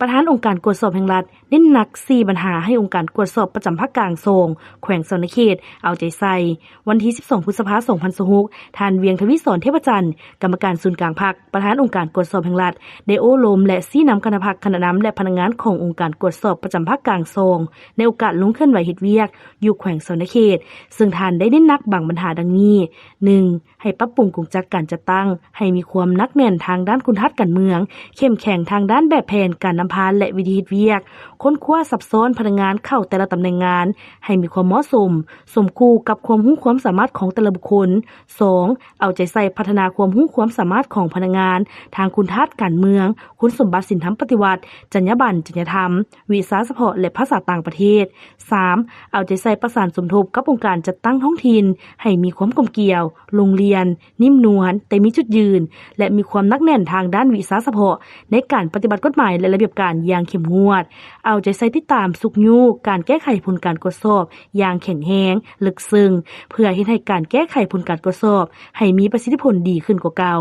ประธานองค์การกวดสอบแห่งรัฐเน้นหนัก4ปัญหาให้องค์การกวดสอบประจำภาคกลางโซงแขวงสนเขตเอาใจใส่วันที่12พฤษภาคม2026ท่านเวียงทวิศรเทพจันทร์กรรมการศูนย์กลางพรรคประธานองค์การกวดสอบแห่งรัฐได้โอ้ลมและซี้นำคณะพรรคคณะนำและพนักงานขององค์การกวดสอบประจำภาคกลางโซงในโอกาสลงเคลื่อนไหวเฮ็ดเวียกอยู่แขวงสนเขตซึ่งท่านได้เน้นหนักบางปัญหาดังนี้ 1. ให้ปรับปรุงกลจักการจัดตั้งให้มีความนักแน่นทางด้านคุณทัศน์การเมืองเข้มแข็งทางด้านแบบแผนการนำพาและวิธีเวียกค้นคว้าซับซ้อนพนักงานเข้าแต่ละตำแหน่งงานให้มีความเหมาะสมสมคู่กับความรู้ความสามารถของแต่ละบุคคล 2. เอาใจใส่พัฒนาความรู้ความสามารถของพนักงานทางคุณทัศน์การเมืองคุณสมบัติศีลธรรมปฏิวัติจรรยาบรรณจริยธรรมวิชาเฉพาะและภาษาต่างประเทศ 3. เอาใจใส่ประสานสมทบกับองค์การจัดตั้งท้องถิ่นให้มีความกลมเกลี่ยวโรงเรียนนิ่มนวลแต่มีจุดยืนและมีความนักแน่นทางด้านวิชาเฉพาะในการปฏิบัติกฎหมายและระเบียบการอย่างเข้มงวดเอาใจใส่ติดตามสุกยูการแก้ไขผลการตรวจสอบอย่างแข็งแรงลึกซึ้งเพื่อให้การแก้ไขผลการตรวจสอบให้มีประสิทธิผลดีขึ้นกว่าเก่า